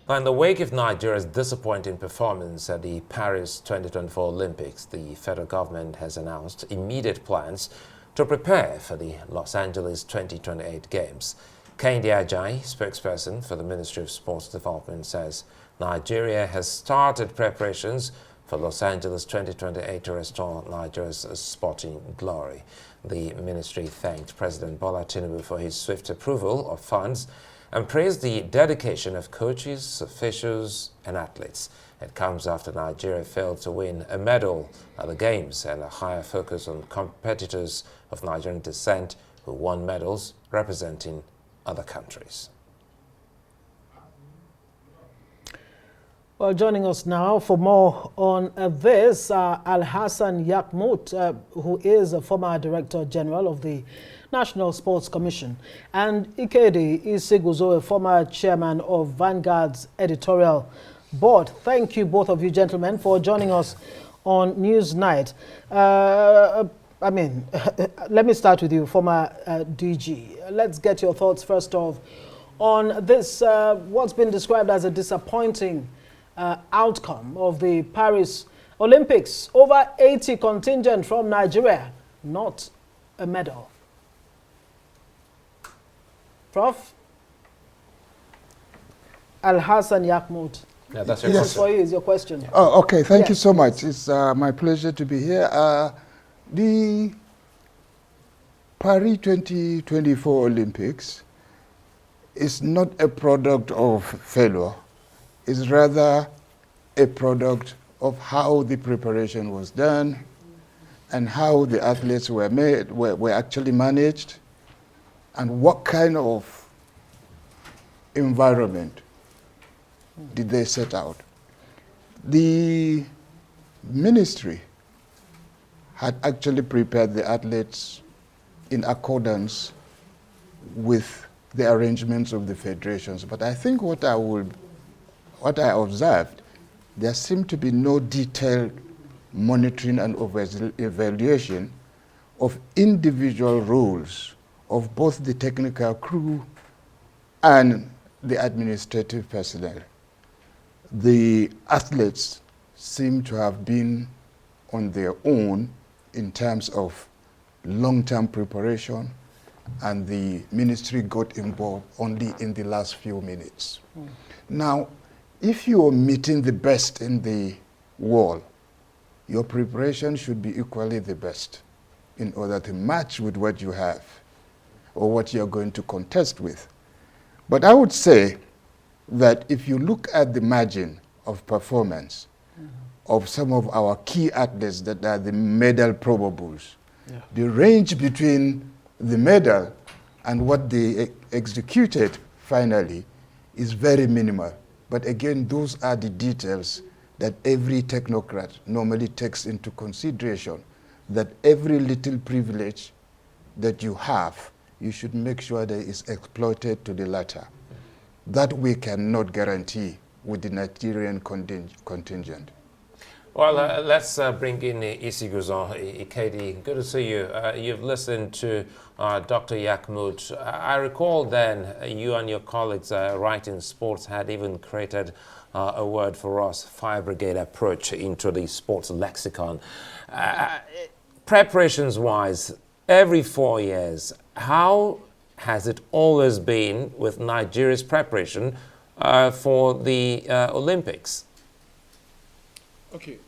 Now, in the wake of Nigeria's disappointing performance at the Paris 2024 Olympics, the federal government has announced immediate plans to prepare for the Los Angeles 2028 Games. Kehinde Ajayi, spokesperson for the Ministry of Sports Development, says Nigeria has started preparations for Los Angeles 2028 to restore Nigeria's sporting glory. The ministry thanked President Bola Tinubu for his swift approval of funds and praised the dedication of coaches, officials and athletes. It comes after Nigeria failed to win a medal at the Games and a higher focus on competitors of Nigerian descent who won medals representing other countries. Well, joining us now for more on this, Alhasan Yakmut, who is a former Director General of the National Sports Commission, and Isiguzo, a former Chairman of Vanguard's editorial board. Thank you, both of you gentlemen, for joining us on Newsnight. Let me start with you, former DG. Let's get your thoughts first off on this, what's been described as a disappointing outcome of the Paris Olympics. Over 80 contingent from Nigeria, not a medal. Prof? Alhasan Yakmut. Yeah, that's your question. For you is your question. Oh, okay. Thank you so much. It's my pleasure to be here. The Paris 2024 Olympics is not a product of failure. It's rather a product of how the preparation was done and how the athletes were actually managed and what kind of environment did they set out. The ministry had actually prepared the athletes in accordance with the arrangements of the federations. But I think what I observed, there seemed to be no detailed monitoring and evaluation of individual roles of both the technical crew and the administrative personnel. The athletes seem to have been on their own in terms of long-term preparation, and the ministry got involved only in the last few minutes. Now, if you are meeting the best in the world, your preparation should be equally the best in order to match with what you have or what you're going to contest with. But I would say that if you look at the margin of performance of some of our key athletes that are the medal probables, the range between the medal and what they executed finally is very minimal. But again, those are the details that every technocrat normally takes into consideration, that every little privilege that you have, you should make sure that it's exploited to the latter. That we cannot guarantee with the Nigerian contingent. Well, let's bring in Isiguzo. Kehinde, good to see you. You've listened to Dr. Yakmut. I recall then you and your colleagues writing sports had even created a word for us, fire brigade approach into the sports lexicon. Preparations-wise, every 4 years, how has it always been with Nigeria's preparation for the Olympics? Okay,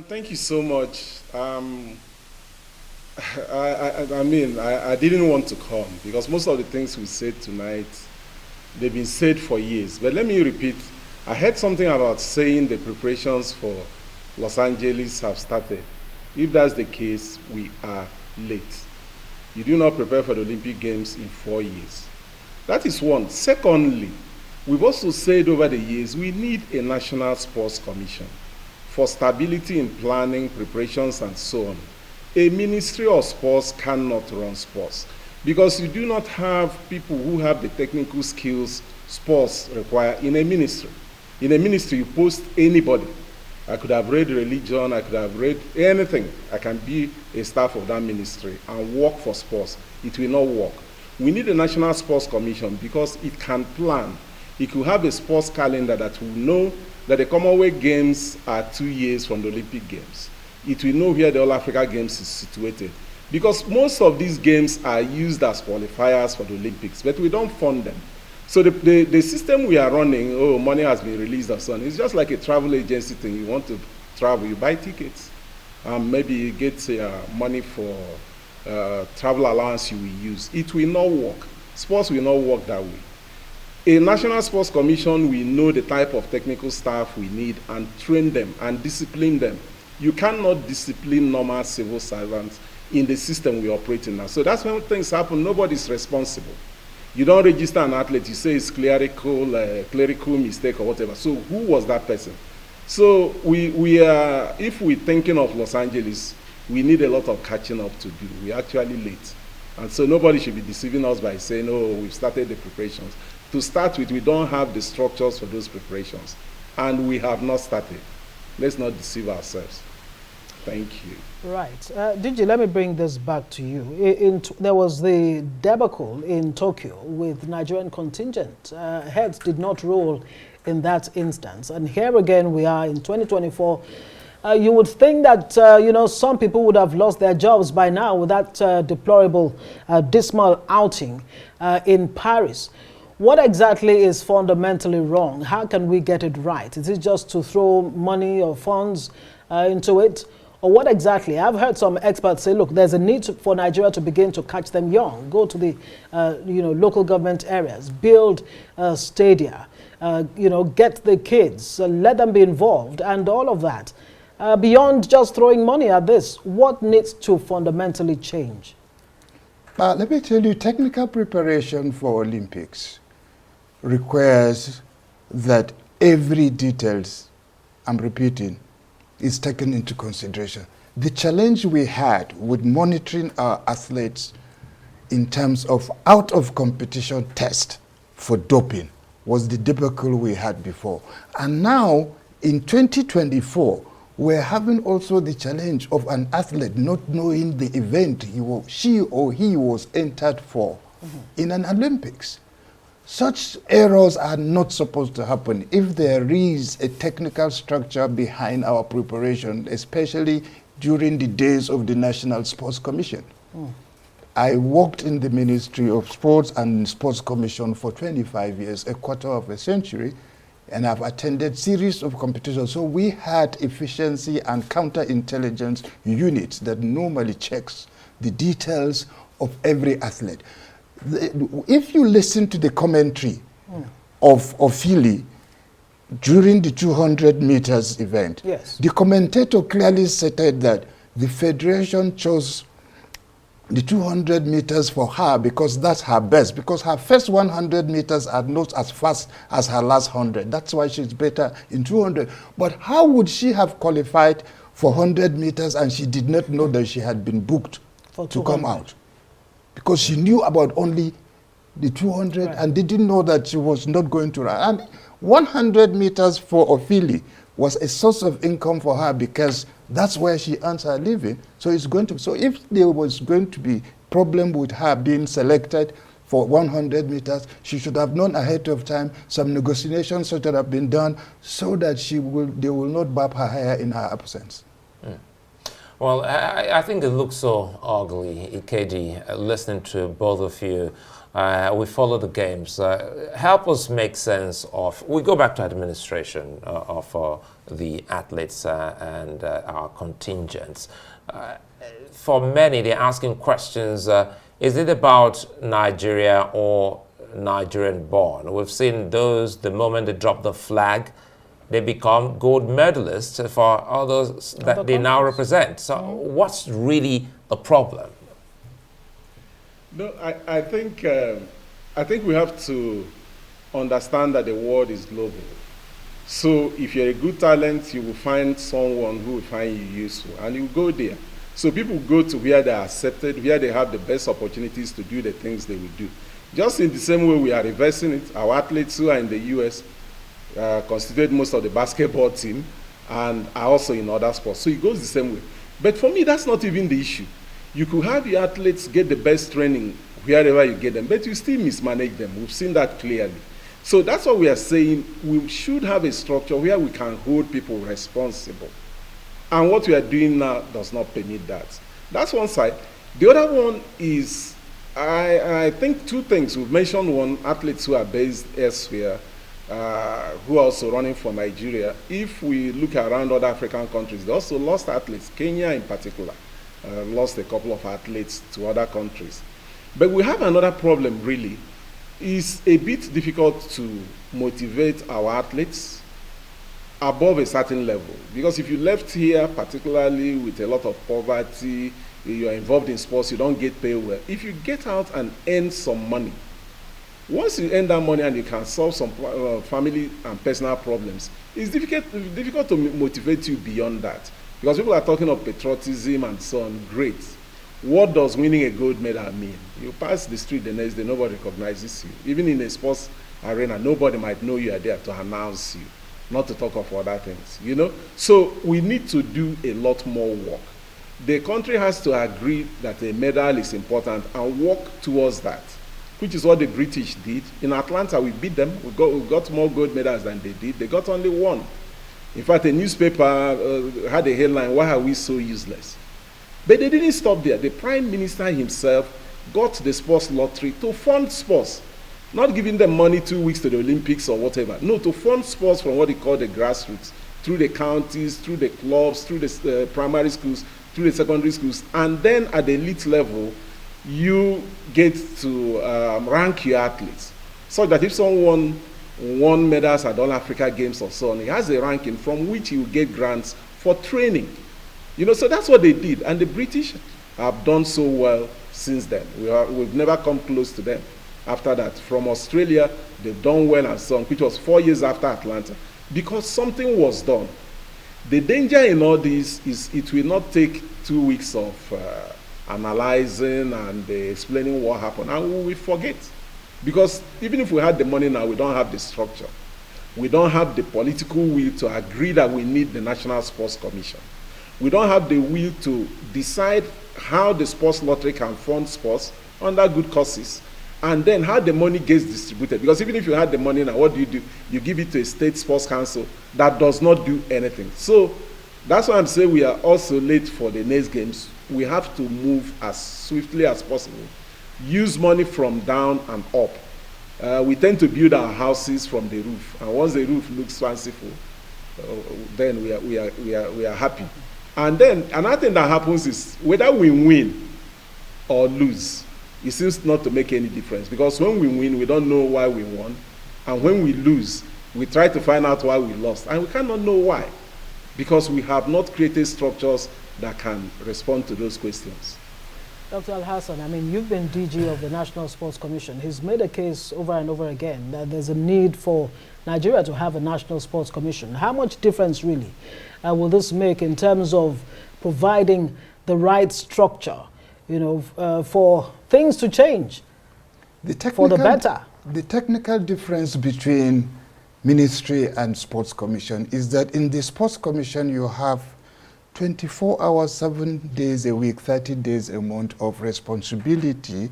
thank you so much. I didn't want to come because most of the things we said tonight, they've been said for years. But let me repeat, I heard something about saying the preparations for Los Angeles have started. If that's the case, we are late. You do not prepare for the Olympic Games in 4 years. That is one. Secondly, we've also said over the years, we need a National Sports Commission for stability in planning, preparations, and so on. A Ministry of Sports cannot run sports because you do not have people who have the technical skills sports require in a ministry. In a ministry, you post anybody. I could have read religion, I could have read anything. I can be a staff of that ministry and work for sports. It will not work. We need a National Sports Commission because it can plan. He could have a sports calendar that will know that the Commonwealth Games are 2 years from the Olympic Games. It will know where the All Africa Games is situated. Because most of these games are used as qualifiers for the Olympics, but we don't fund them. So the system we are running, oh, money has been released or something, it's just like a travel agency thing. You want to travel, you buy tickets. Maybe you get money for travel allowance you will use. It will not work. Sports will not work that way. A National Sports Commission will know the type of technical staff we need and train them and discipline them. You cannot discipline normal civil servants in the system we operate in now. So that's when things happen. Nobody's responsible. You don't register an athlete, you say it's clerical mistake or whatever. So who was that person? So if we're thinking of Los Angeles, we need a lot of catching up to do. We're actually late. And so nobody should be deceiving us by saying, oh, we've started the preparations. To start with, we don't have the structures for those preparations. And we have not started. Let's not deceive ourselves. Thank you. Right. Digi, let me bring this back to you. There was the debacle in Tokyo with Nigerian contingent. Heads did not roll in that instance. And here again we are in 2024. You would think that, some people would have lost their jobs by now with that deplorable, dismal outing in Paris. What exactly is fundamentally wrong? How can we get it right? Is it just to throw money or funds into it? Or what exactly? I've heard some experts say, look, there's a need for Nigeria to begin to catch them young, go to the local government areas, build stadia, get the kids, let them be involved, and all of that. Beyond just throwing money at this, what needs to fundamentally change? Let me tell you, technical preparation for Olympics requires that every details, I'm repeating, is taken into consideration. The challenge we had with monitoring our athletes in terms of out-of-competition test for doping was the debacle we had before. And now, in 2024, we're having also the challenge of an athlete not knowing the event she or he was entered for in an Olympics. Such errors are not supposed to happen if there is a technical structure behind our preparation, especially during the days of the National Sports Commission. I worked in the Ministry of Sports and Sports Commission for 25 years, a quarter of a century, and I've attended series of competitions. So we had efficiency and counterintelligence units that normally checks the details of every athlete. If you listen to the commentary of Philly during the 200 meters event, yes, the commentator clearly stated that the federation chose the 200 meters for her because that's her best, because her first 100 meters are not as fast as her last 100. That's why she's better in 200. But how would she have qualified for 100 meters and she did not know that she had been booked to come out? Because she knew about only the 200 and didn't know that she was not going to run. And 100 meters for Ophili was a source of income for her because that's where she earns her living. So it's going to. So if there was going to be problem with her being selected for 100 meters, she should have known ahead of time. Some negotiations should have been done so that they will not barb her hair in her absence. Well, I think it looks so ugly, Ikeji, listening to both of you. We follow the games. Help us make sense of, we go back to administration of the athletes and our contingents. For many, they're asking questions, is it about Nigeria or Nigerian born? We've seen those, the moment they drop the flag, they become gold medalists for others that they now represent. So what's really the problem? No, I think we have to understand that the world is global. So if you're a good talent, you will find someone who will find you useful, and you go there. So people go to where they are accepted, where they have the best opportunities to do the things they will do. Just in the same way we are reversing it, our athletes who are in the US constitute most of the basketball team and are also in other sports. So it goes the same way. But for me, that's not even the issue. You could have your athletes get the best training wherever you get them, but you still mismanage them. We've seen that clearly. So that's what we are saying. We should have a structure where we can hold people responsible. And what we are doing now does not permit that. That's one side. The other one is, I think two things. We've mentioned one, athletes who are based elsewhere, who are also running for Nigeria. If we look around other African countries, they also lost athletes. Kenya in particular lost a couple of athletes to other countries. But we have another problem, really. It's a bit difficult to motivate our athletes above a certain level. Because if you left here, particularly with a lot of poverty, you are involved in sports, you don't get paid well. If you get out and earn some money, once you earn that money and you can solve some family and personal problems, it's difficult to motivate you beyond that. Because people are talking of patriotism and so on. Great. What does winning a gold medal mean? You pass the street the next day, nobody recognizes you. Even in a sports arena, nobody might know you are there to announce you, not to talk of other things, you know? So we need to do a lot more work. The country has to agree that a medal is important and work towards that, which is what the British did. In Atlanta, we beat them. We got more gold medals than they did. They got only one. In fact, a newspaper had a headline, "Why are we so useless?" But they didn't stop there. The Prime Minister himself got the sports lottery to fund sports, not giving them money 2 weeks to the Olympics or whatever. No, to fund sports from what he called the grassroots, through the counties, through the clubs, through the primary schools, through the secondary schools. And then at the elite level, you get to rank your athletes, so that if someone won medals at all Africa Games or so on, he has a ranking from which he will get grants for training. You know, so that's what they did. And the British have done so well since then. We've never come close to them after that. From Australia, they've done well and so on, which was 4 years after Atlanta, because something was done. The danger in all this is it will not take 2 weeks of analyzing and explaining what happened, and we will forget. Because even if we had the money now, we don't have the structure. We don't have the political will to agree that we need the National Sports Commission. We don't have the will to decide how the sports lottery can fund sports under good causes, and then how the money gets distributed. Because even if you had the money now, what do? You give it to a state sports council that does not do anything. So that's why I'm saying we are also late for the next games. We have to move as swiftly as possible. Use money from down and up. We tend to build our houses from the roof, and once the roof looks fanciful, then we are happy. And then another thing that happens is whether we win or lose, it seems not to make any difference, because when we win, we don't know why we won, and when we lose, we try to find out why we lost, and we cannot know why, because we have not created structures that can respond to those questions. Dr. Alhasan, I mean, you've been DG of the National Sports Commission. He's made a case over and over again that there's a need for Nigeria to have a National Sports Commission. How much difference really will this make in terms of providing the right structure, you know, for things to change for the better? The technical difference between ministry and sports commission is that in the sports commission you have 24 hours, 7 days a week, 30 days a month of responsibility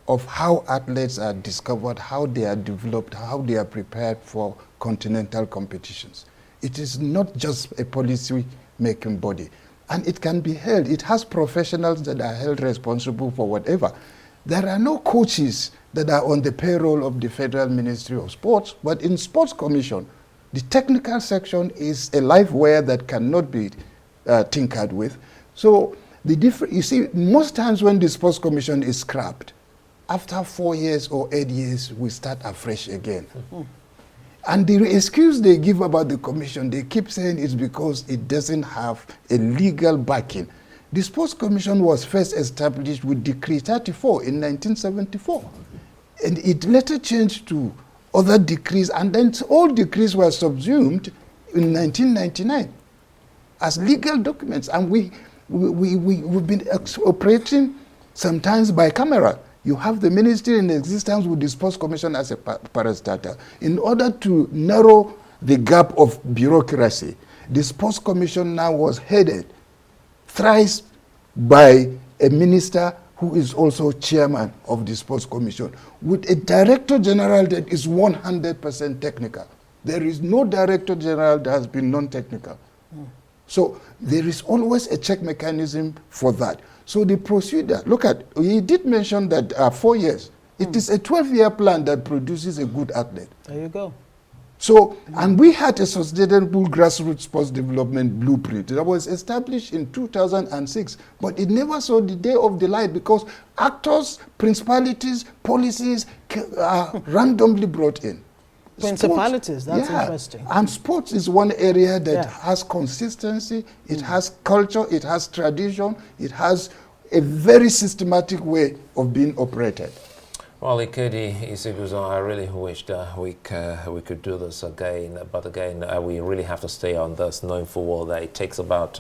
of how athletes are discovered, how they are developed, how they are prepared for continental competitions. It is not just a policy-making body. And it can be held. It has professionals that are held responsible for whatever. There are no coaches that are on the payroll of the Federal Ministry of Sports, but in Sports Commission, the technical section is a live wire that cannot be tinkered with. So you see, most times when the Sports Commission is scrapped, after 4 years or 8 years, we start afresh again. Mm-hmm. And the excuse they give about the commission, they keep saying it's because it doesn't have a legal backing. The Sports Commission was first established with Decree 34 in 1974. And it later changed to other decrees, and then all decrees were subsumed in 1999 as legal documents. And we've been operating sometimes by camera. You have the ministry in existence with the Sports Commission as a parastatal. In order to narrow the gap of bureaucracy, the Sports Commission now was headed thrice by a minister who is also chairman of the Sports Commission, with a director general that is 100% technical. There is no director general that has been non-technical. So there is always a check mechanism for that. So the procedure, look at, he did mention that 4 years. It is a 12-year plan that produces a good athlete. There you go. So, and we had a sustainable grassroots sports development blueprint that was established in 2006, but it never saw the day of the light because actors, principalities, policies are randomly brought in. Principalities, sports, that's interesting. And sports is one area that Yeah. has consistency, it has culture, it has tradition, it has a very systematic way of being operated. Well, Ikedi, Isiguzo, I really wished we could do this again, but again, we really have to stay on this, knowing full well that it takes about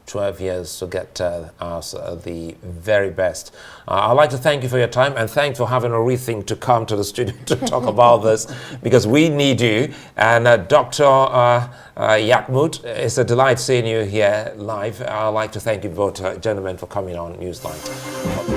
12 years to get us the very best. I'd like to thank you for your time, and thanks for having a rethink to come to the studio to talk about this, because we need you. And Dr. Yakmut, it's a delight seeing you here live. I'd like to thank you both, gentlemen, for coming on Newsline.